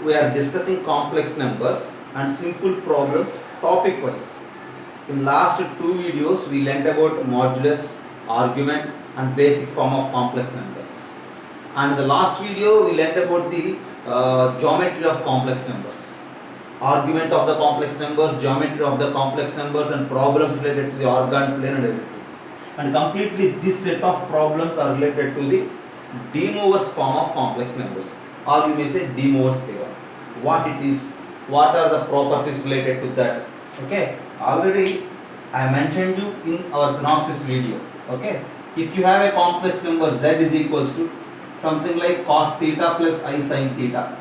we are discussing complex numbers and simple problems topic wise. In last two videos we learnt about modulus, argument and basic form of complex numbers. And in the last video we learnt about the geometry of complex numbers, argument of the complex numbers, geometry of the complex numbers and problems related to the organ plane and everything. And completely this set of problems are related to the De Moivre's form of complex numbers, or you may say De Moivre's theorem. What it is, what are the properties related to that. Okay, already I mentioned you in our synopsis video. Okay, if you have a complex number z is equals to something like cos theta plus I sin theta.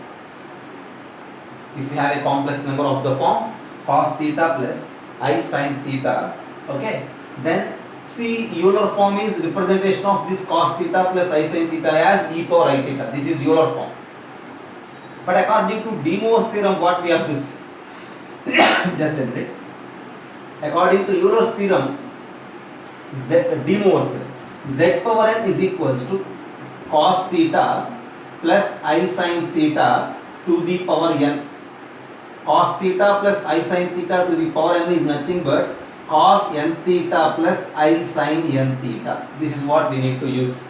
If you have a complex number of the form cos theta plus I sin theta, okay, then see Euler form is representation of this cos theta plus I sin theta as e power I theta. This is Euler form. But according to De Moivre's theorem, what we have to see? Just a minute. According to Euler's theorem, De Moivre's theorem, z power n is equals to cos theta plus I sin theta to the power n. Cos theta plus I sin theta to the power n is nothing but cos n theta plus I sin n theta. This is what we need to use.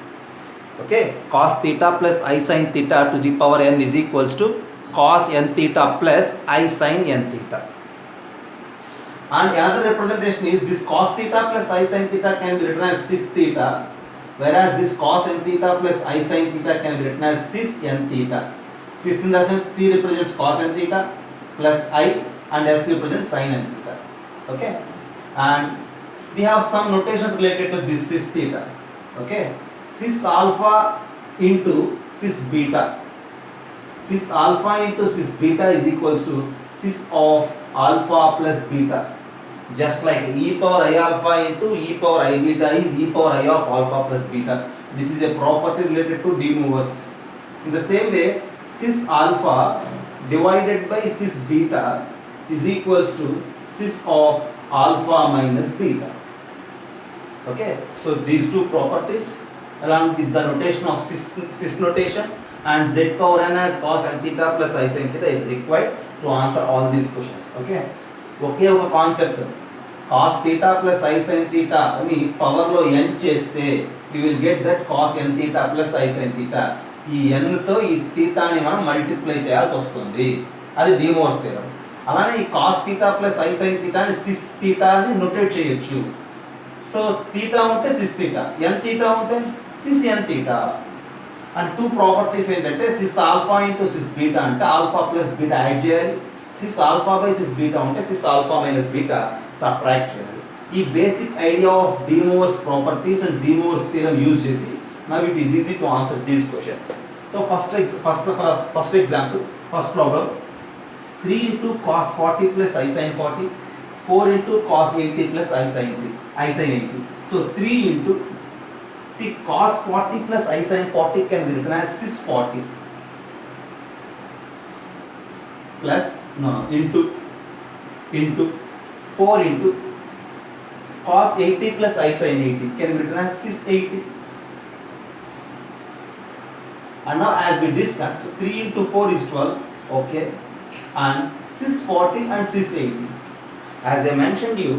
Okay, cos theta plus I sin theta to the power n is equals to cos n theta plus I sin n theta. And another representation is this cos theta plus I sin theta can be written as cis theta, whereas this cos n theta plus I sin theta can be written as cis n theta. Cis in the sense C represents cos n theta plus I and S represents sin n theta. Okay, and we have some notations related to this cis theta. Okay, cis alpha into cis beta. Cis alpha into cis beta is equals to cis of alpha plus beta. Just like e power I alpha into e power I beta is e power I of alpha plus beta. This is a property related to De Moivre's. In the same way, cis alpha divided by cis beta is equals to cis of alpha minus beta. Okay, so these two properties along with the notation of cis notation and z power n as cos n theta plus I sin theta is required to answer all these questions. Okay, ఒకే ఒక concept cos theta plus I sin theta అని power లో n చేస్తే we will get that cos n theta plus I sin theta. ఈ n తో ఈ థీటాని మనం multiply చేయాల్సి వస్తుంది. అది De Moivre's theorem. అలానే ఈ cos theta plus I sin theta ని cis theta అని నోటేట్ చేయొచ్చు. సో థీటా ఉంటే cis theta, n theta ఉంటే cis n theta. And two properties ఏంటంటే cis alpha into cis beta అంటే ఆల్ఫా ప్లస్ బీటా యాడ్ చేయాలి. cis alpha by cis beta ఉంటే cis alpha minus beta subtract చేయాలి. ఈ basic idea of De Moivre's properties and De Moivre's theorem use చేసి now it is easy to answer these questions. So first example, first problem, 3 into cos 40 plus I sin 40, 4 into cos 80 plus I sin 80. So 3 into, see cos 40 plus I sin 40 can be written as cis 40 plus into 4 into cos 80 plus I sin 80 can be written as cis 80. And now as we discussed, 3 into 4 is 12, okay, and cis 40 and cis 80. As I mentioned you,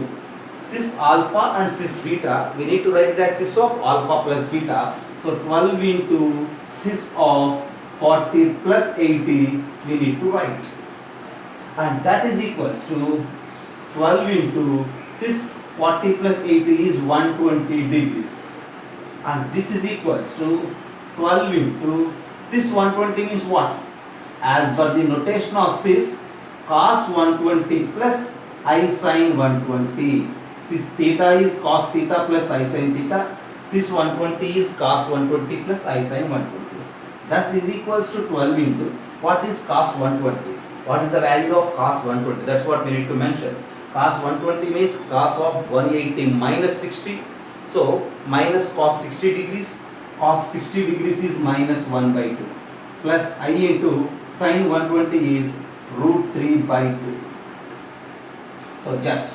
cis alpha and cis beta, we need to write it as cis of alpha plus beta. So 12 into cis of 40 plus 80 we need to write. And that is equals to 12 into cis 40 plus 80 is 120 degrees. And this is equals to 12 into cis 120 means what? As per the notation of cis, cos 120 plus I sin 120. Cis theta is cos theta plus I sin theta. Cis 120 is cos 120 plus I sin 120. That is equals to 12 into what is cos 120? What is the value of cos 120? That's what we need to mention. Cos 120 means cos of 180 minus 60. So minus cos 60 degrees. Cos 60 degrees is minus 1 by 2 plus I into sin 120 is root 3 by 2. So just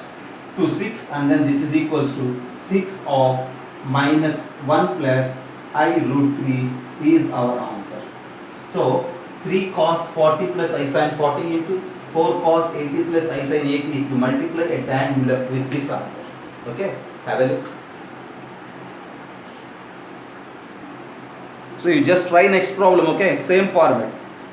2 6 and then this is equals to 6 of minus 1 plus I root 3 is our answer. So 3 cos 40 plus I sin 40 into 4 cos 80 plus I sin 80. If you multiply at the end, you left with this answer. Okay, have a look. So you just try next problem. Okay, same format.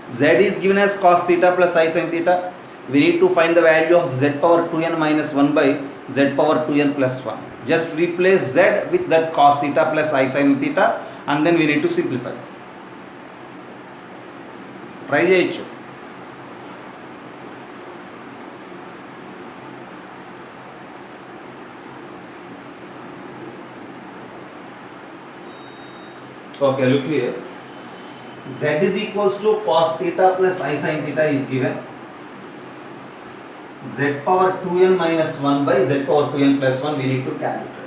Z is given as cos theta plus I sin theta. We need to find the value of z power 2n minus 1 by z power 2n plus 1. Just replace z with that cos theta plus I sin theta, and then we need to simplify. Try చేయొచ్చు. Okay, look here. Z is equals to cos theta plus I sin theta is given. Z power 2n minus 1 by z power 2n plus 1 we need to calculate.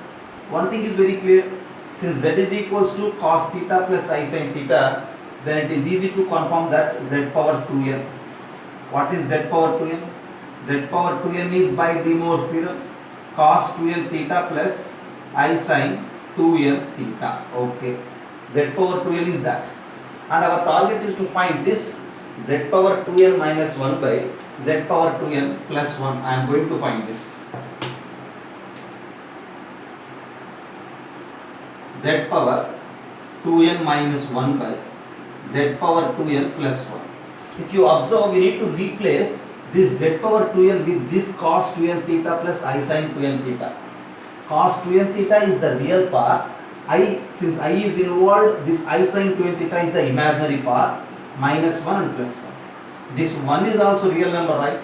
One thing is very clear. Since z is equals to cos theta plus I sin theta, then it is easy to confirm that z power 2n. What is z power 2n? Z power 2n is by De Moivre's theorem cos 2n theta plus I sin 2n theta. Okay. Z power 2n is that. And our target is to find this z power 2n minus 1 by z power 2n plus 1. I am going to find this. Z power 2n minus 1 by z power 2n plus 1. If you observe, we need to replace this z power 2n with this cos 2n theta plus I sin 2n theta. Cos 2n theta is the real part. Since I is involved, this I sin 2n theta is the imaginary part, minus 1 and plus 1. This 1 is also real number, right?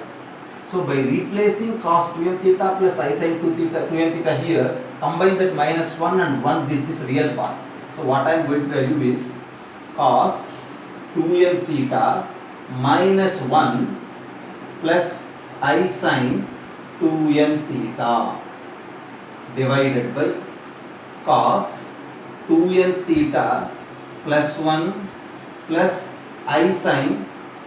So by replacing cos 2n theta plus I sin 2n theta here, combine that minus 1 and 1 with this real part. So what I am going to tell you is cos 2n theta minus 1 plus I sin 2n theta divided by cos 2n theta plus 1 plus I sin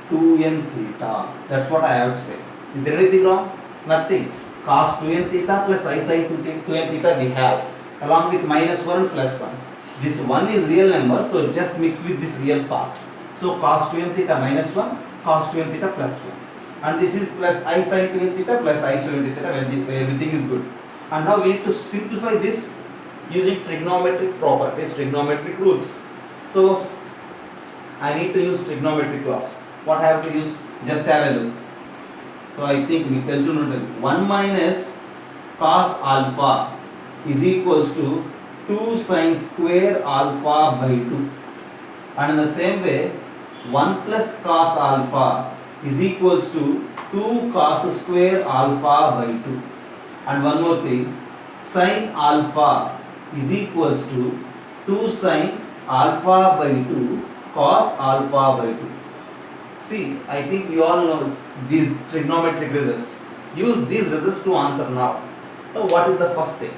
2n theta. That's what I have to say. Is there anything wrong? Nothing. Cos 2n theta plus I sin 2n theta we have, along with minus 1 plus 1. This 1 is real number, so just mix with this real part. So cos 2n theta minus 1, cos 2n theta plus 1. And this is plus I sin 2n theta plus I sin 2n theta when everything is good. And now we need to simplify this using trigonometric properties, trigonometric rules. So I need to use trigonometric laws. What I have to use? Just have a look. So I think we can do 1 minus cos alpha is equals to 2 sin square alpha by 2. And in the same way, 1 plus cos alpha is equals to 2 cos square alpha by 2. And one more thing, sin alpha is equals to 2 sin alpha by 2 cos alpha by 2. See, I think we all know these trigonometric results. Use these results to answer now. Now what is the first thing?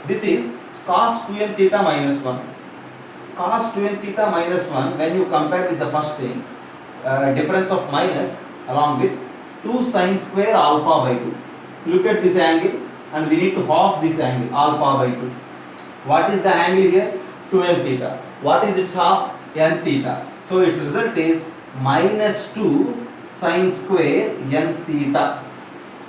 This is cos 2n theta minus 1. Cos 2n theta minus 1, when you compare with the first thing, difference of minus along with 2 sin square alpha by 2. Look at this angle and we need to half this angle, alpha by 2. What is the angle here? 2n theta. What is its half? N theta. So its result is minus 2 sin square n theta.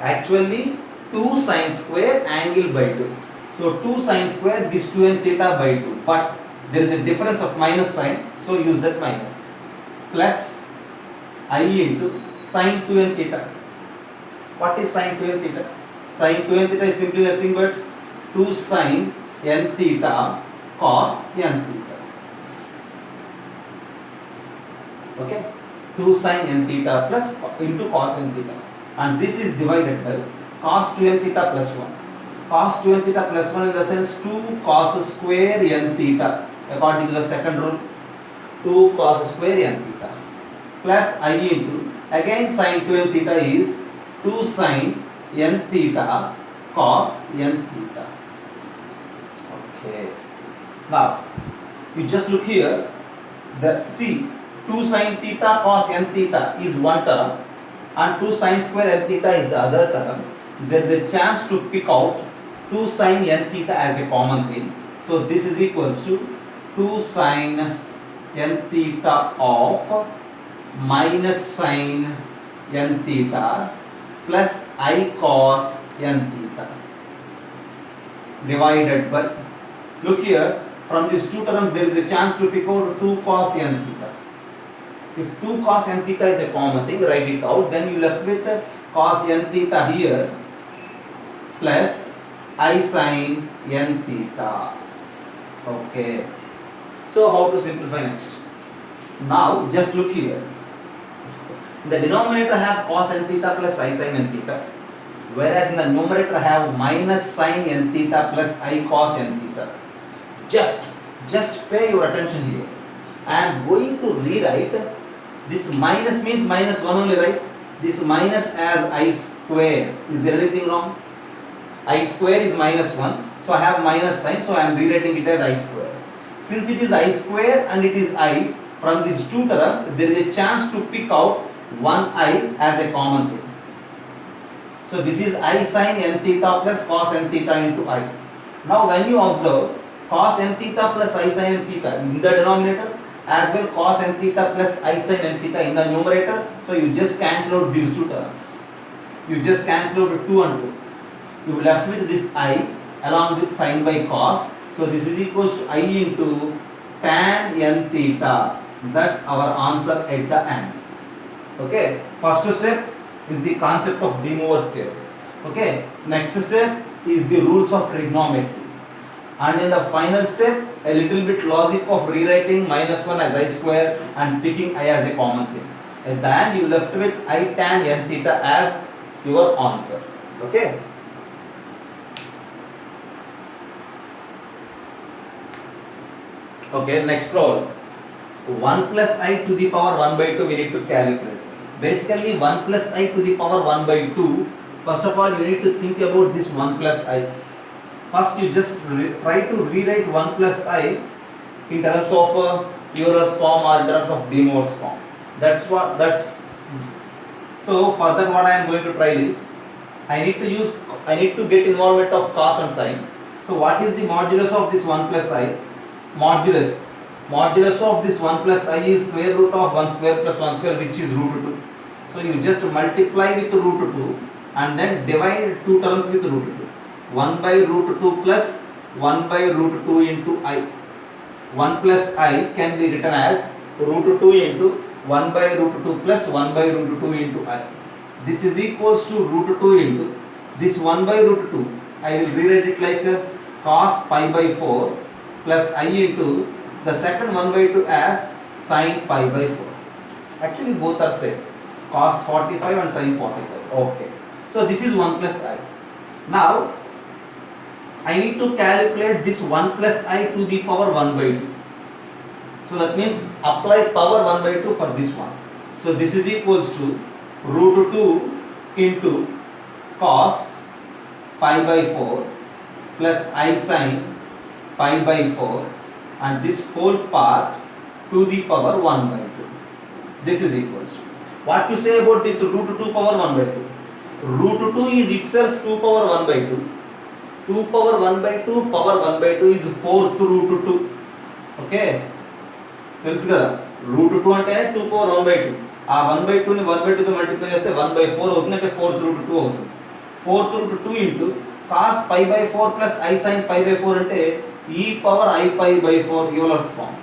Actually 2 sin square angle by 2. So 2 sin square this 2n theta by 2. But there is a difference of minus sign, so use that minus. Plus I into sin 2n theta. What is sin 2n theta? Sin 2n theta is simply nothing but 2 sin n theta cos n theta. Okay, 2 sin n theta plus into cos n theta, and this is divided by cos 2n theta plus 1. Cos 2n theta plus 1 in the sense 2 cos square n theta according to the second rule, 2 cos square n theta plus I into again sin 2n theta is 2 sin n theta cos n theta. Okay, now you just look here, see 2 sin theta cos n theta is one term and 2 sin square n theta is the other term. There is a chance to pick out 2 sin n theta as a common thing. So this is equals to 2 sin n theta of minus sin n theta plus I cos n theta divided by, look here, from these two terms there is a chance to pick out 2 cos n theta. If 2 cos n theta is a common thing, write it out, then you left with cos n theta here plus I sin n theta. Okay. So how to simplify next? Now just look here. In the denominator I have cos n theta plus I sin n theta, whereas in the numerator I have minus sin n theta plus I cos n theta. Just pay your attention here. I am going to rewrite this minus means minus 1 only, right? This minus as I square. Is there anything wrong? I square is minus 1. So I have minus sign. So I am rewriting it as I square. Since it is I square and it is I, from these two terms, there is a chance to pick out one I as a common thing. So this is I sin n theta plus cos n theta into I. Now when you observe cos n theta plus I sin n theta in the denominator, as well cos n theta plus I sin n theta in the numerator, so you just cancel out these two terms. You just cancel out 2 and 2. You are left with this I along with sin by cos. So this is equals to I into tan n theta. That's our answer at the end. Okay. First step is the concept of De Moivre's theorem. Okay. Next step is the rules of trigonometry. And in the final step, a little bit logic of rewriting minus 1 as I square and picking I as a common thing. At the end, you left with I tan n theta as your answer. Okay. Okay, next problem. 1 plus I to the power 1 by 2 we need to calculate. Basically 1 plus I to the power 1 by 2. First of all, you need to think about this 1 plus I. First you just try to rewrite 1 plus I in terms of Euler's form or in terms of De Moivre's form. So further what I am going to try is I need to get involvement of cos and sin. So what is the modulus of this 1 plus I? Modulus of this 1 plus I is square root of 1 square plus 1 square, which is root 2. So you just multiply with root 2 and then divide two terms with root 2. 1 by root 2 plus 1 by root 2 into I. 1 plus I can be written as root 2 into 1 by root 2 plus 1 by root 2 into I. This is equals to root 2 into this 1 by root 2. I will rewrite it like cos pi by 4 plus I into the second 1 by 2 as sin pi by 4. Actually both are same. Cos 45 and sin 45. Okay. So this is 1 plus I. Now I need to calculate this 1 plus I to the power 1 by 2. So that means apply power 1 by 2 for this one. So this is equals to root 2 into cos pi by 4 plus I sin pi by 4 and this whole part to the power 1 by 2. This is equals to. What you say about this root 2 power 1 by 2? Root 2 is itself 2 power 1 by 2. 2 power 1 by 2 power 1 by 2 is 4th root 2. Okay. తెలుసు కదా route 2 అంటే 2 power 1 by 2. ఆ 1 by 2 ని 1 by 2 తో multiply చేస్తే 1 by 4 అవుతుంది, అంటే 4th root 2 అవుతుంది. 4th root 2 into cos pi by 4 plus I sin pi by 4 అంటే e power I pi by 4 Euler's form.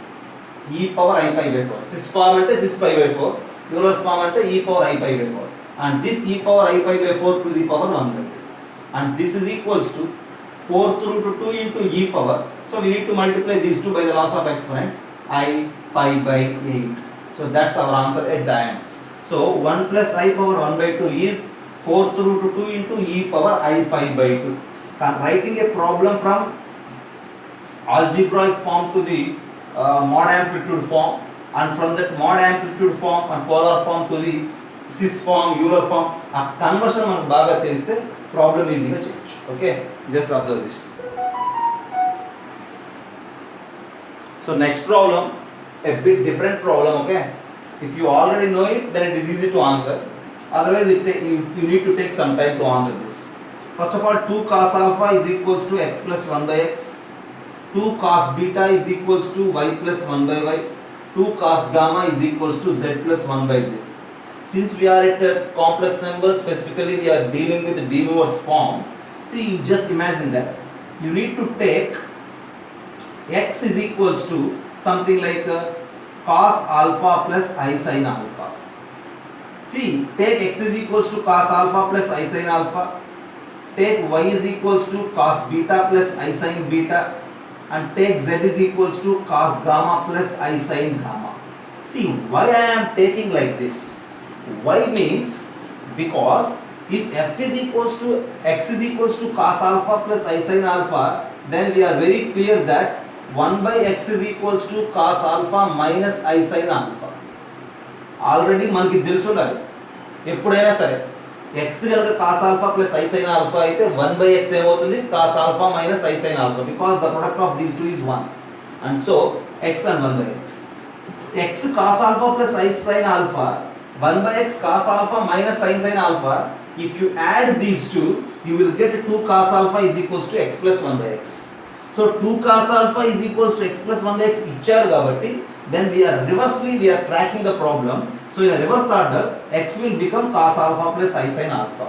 e power I pi by 4. Cis form అంటే cis pi by 4. Euler's form అంటే e power I pi by 4. And this e power I pi by 4 to the power 1 by 2. And this is equals to 4th root 2 into e power. So we need to multiply these two by the laws of exponents. I pi by 8. So that's our answer at the end. So 1 plus I power 1 by 2 is 4th root 2 into e power I pi by 2. Writing a problem from algebraic form to the mod amplitude form, and from that mod amplitude form and polar form to the cis form, Euler form, a conversion మనకు బాగా తెలిస్తే problem ఈజీగా చేయొచ్చు. Okay, just observe this. So next problem, a bit different problem. Okay, if you already know it, then it is easy to answer. Otherwise you need to take some time to answer this. First of all, 2 cos alpha is equals to x plus 1 by x. 2 cos beta is equals to y plus 1 by y. 2 cos gamma is equals to z plus 1 by z. Since we are at a complex number, specifically we are dealing with the De Moivre's form. See, you just imagine that you need to take x is equals to something like cos alpha plus I sin alpha. See, take x is equals to cos alpha plus I sin alpha. Take y is equals to cos beta plus I sin beta, and take z is equals to cos gamma plus I sin gamma. See, why I am taking like this? Y means because if f is equals to x is equals to cos alpha plus I sin alpha, then we are very clear that 1 by x is equals to cos alpha minus I sin alpha. Already మనకి తెలుసు ఉండాలి ఎప్పుడైనా సరే x కనుక cos alpha plus I sin alpha అయితే 1 by x ఏమవుతుంది cos alpha minus I sin alpha, because the product of these two is 1, and so x and 1 by x. x cos alpha plus I sin alpha, 1 by x cos alpha minus sin alpha, if you add these two you will get 2 cos alpha is equals to x plus 1 by x. So 2 cos alpha is equals to x plus 1 by x ఇచ్చారు కాబట్టి then we are tracking the problem. So in a reverse order x will become cos alpha plus I sin alpha.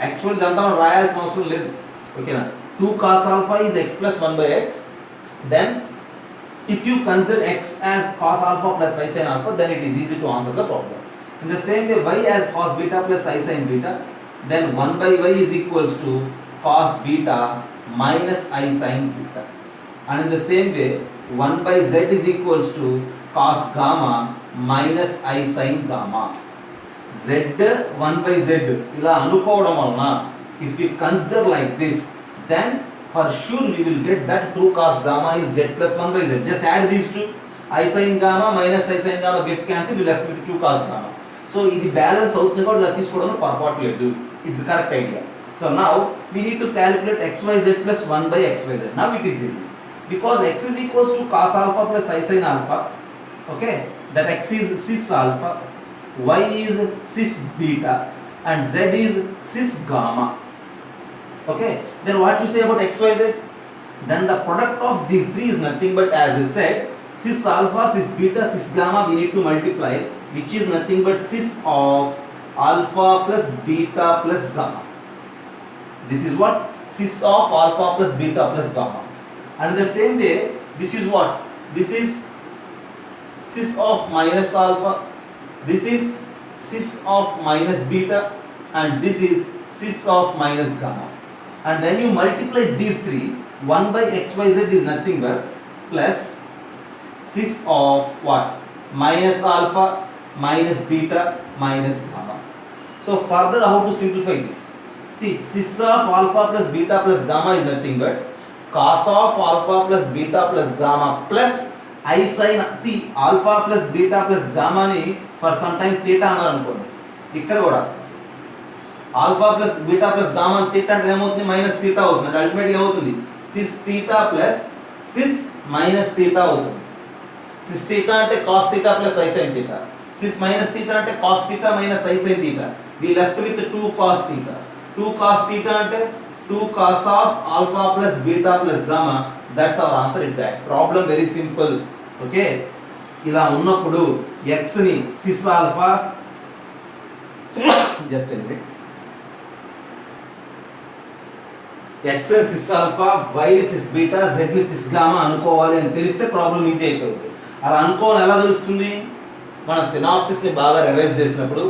Actually ఇదంతా మనం రాయాల్సిన అవసరం లేదు, ఓకేనా. 2 cos alpha is x plus 1 by x. Then if you consider x as cos alpha plus I sin alpha, then it is easy to answer the problem. In the same way, y as cos beta plus I sin beta, then 1 by y is equals to cos beta minus I sin beta. And in the same way, 1 by z is equals to cos gamma minus I sin gamma. Z 1 by z ఇలా అనుకోవడం వలన if we consider like this, then for sure we will get that 2 cos gamma is z plus 1 by z. Just add these two, I sin gamma minus I sin gamma gets cancelled, we left with 2 cos gamma. So ఇది balance అవుతుంది కూడా ఇలా తీసుకోవడం పొరపాటు లేదు, it's correct idea. So now we need to calculate xyz plus 1 by xyz. Now it is easy because x is equals to cos alpha plus I sin alpha, okay, that x is cis alpha, y is cis beta, and z is cis gamma. Okay, then what you say about xyz? Then the product of these three is nothing but, as I said, cis alpha, cis beta, cis gamma we need to multiply, which is nothing but cis of alpha plus beta plus gamma. This is what? Cis of alpha plus beta plus gamma. And in the same way, this is what? This is cis of minus alpha, this is cis of minus beta, and this is cis of minus gamma. And when you multiply these three, 1 by xyz is nothing but plus cis of what? Minus alpha minus beta minus gamma. So further, how to simplify this? See, cis of alpha plus beta plus gamma is nothing but cos of alpha plus beta plus gamma plus I sin. See, alpha plus beta plus gamma ni for some time theta అన్నారు అనుకోండి, ఇక్కడ కూడా alpha plus beta plus gamma theta అంటే ఏమవుతుంది? Minus theta అవుతుంది. అంటే అల్టిమేట్గా ఏమవుతుంది? Cis theta plus cis minus theta అవుతుంది. సిస్ థీటా అంటే cos theta plus i sine theta, cis minus theta అంటే cos theta minus i sine theta. We left with 2 cos theta. 2 cos theta అంటే 2 cos of alpha plus beta plus gamma. That's our answer it that. Problem very simple, okay. ఇలా ఉన్నప్పుడు x ని cis alpha, just a minute, x ని cis alpha, y ని cis beta, z ని cis gamma అనుకోవాలి అని తెలిస్తే problem easy అయిపోతుంది. అలా అనుకోని ఎలా తెలుస్తుంది? మన సినాప్సిస్ ని బాగా రివైజ్ చేసినప్పుడు,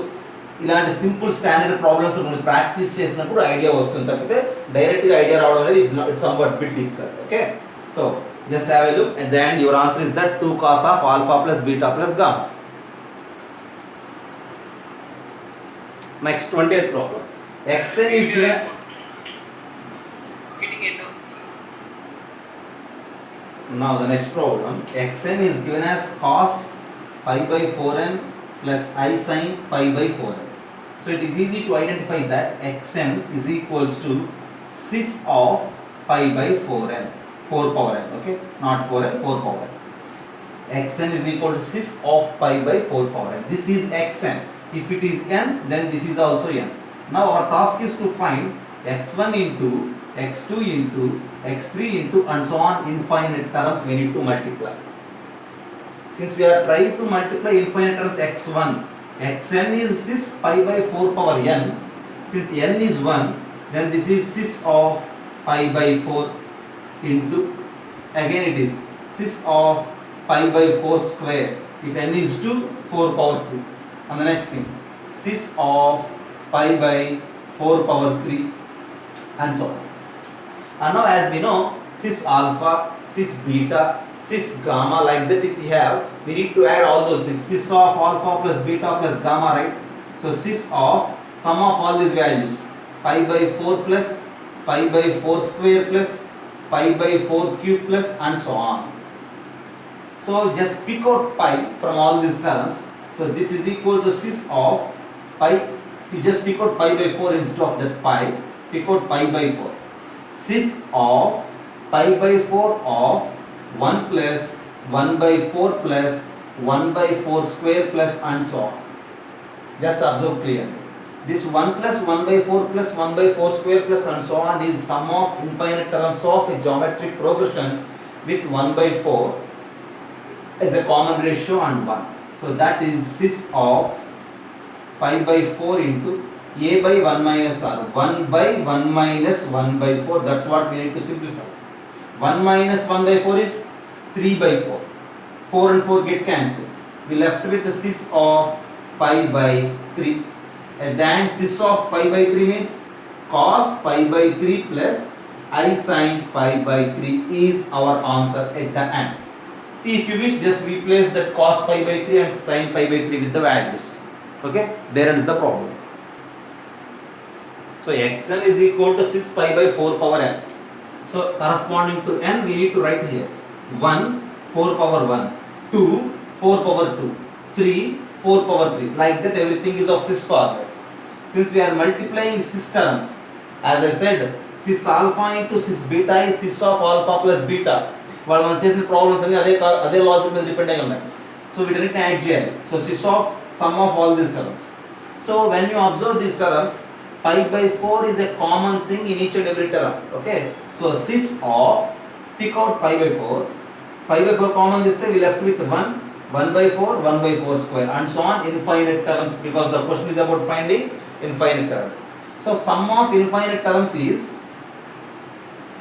ఇలాంటి సింపుల్ స్టాండర్డ్ ప్రాబ్లమ్స్ మనం ప్రాక్టీస్ చేసినప్పుడు ఐడియా వస్తుంది. తప్పితే డైరెక్ట్ గా ఐడియా రావడం అనేది it's somewhat bit difficult, okay. So just have a look at the end. Your answer is that 2 cos of alpha plus beta plus gamma. Next 20th problem. xn is given. Now the next problem, xn is given as cos pi by 4n plus I sin pi by 4n. So it is easy to identify that xn is equals to cis of pi by 4n. 4 power n, okay, not 4n, 4 power n. xn is equal to cis of pi by 4 power n. This is xn. If it is n, then this is also n. Now our task is to find x1 into x2 into x3 into and so on infinite terms we need to multiply. since we are trying to multiply infinite terms x1, xn is cis pi by 4 power n. Since n is 1, then this is cis of pi by 4 into, again it is cis of pi by 4 square. If n is 2, 4 power 2. And the next thing, cis of pi by 4 power 3 and so on. And now as we know, cis alpha, cis beta, cis gamma, like that if we have, we need to add all those things. Cis of alpha plus beta plus gamma, right? So cis of sum of all these values, pi by 4 plus pi by 4 square plus pi by 4 cube plus and so on. So just pick out pi from all these terms. So this is equal to cis of pi. You just pick out pi by 4 instead of that pi. Pick out pi by 4. Cis of pi by 4 of 1 plus 1 by 4 plus 1 by 4 square plus and so on. Just observe clearly. This 1 plus 1 by 4 plus 1 by 4 square plus and so on is sum of infinite terms of a geometric progression with 1 by 4 as a common ratio and 1. So that is cis of pi by 4 into a by 1 minus r. 1 by 1 minus 1 by 4. That's what we need to simplify. 1 minus 1 by 4 is 3 by 4. 4 and 4 get cancelled. We left with the cis of pi by 3. And then cis of pi by 3 means cos pi by 3 plus I sin pi by 3 is our answer at the end. See, if you wish, just replace that cos pi by 3 and sin pi by 3 with the values. Okay, there ends the problem. So xn is equal to cis pi by 4 power n. So corresponding to n, we need to write here 1 4 power 1, 2 4 power 2, 3 4 power 3. Like that, everything is of cis format. Since we are multiplying cis terms, as I said, cis alpha into cis beta is cis of alpha plus beta. వాళ్ళు మనం చేసిన problems అన్ని అదే logic మీద depend అయి ఉన్నాయి. So వీటన్నిటిని add చేయాలి. So cis of some of all these terms. So when you observe these terms, pi by 4 is a common thing in each and every term. Okay, so cis of, pick out pi by 4. Pi by 4 common this thing, we left with 1 by 4, 1 by 4 square and so on, infinite terms, because the question is about finding infinite terms. So sum of infinite terms is,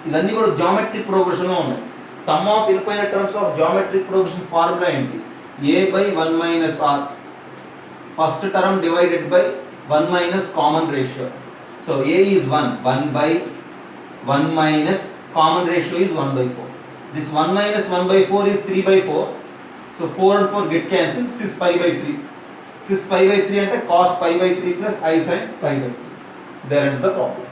ఇవన్నీ కూడా geometric progression లో ఉన్నాయి. Sum of infinite terms of geometric progression formula ఏంటి? a by 1 minus r, first term divided by 1 minus common ratio. So a is 1 by 1 minus common ratio is 1 by 4. This 1 minus 1 by 4 is 3 by 4. So 4 and 4 get cancelled, cis pi by 3. Cis pi by 3 అంటే cos pi by 3 plus I sin pi by 3. There ends the problem.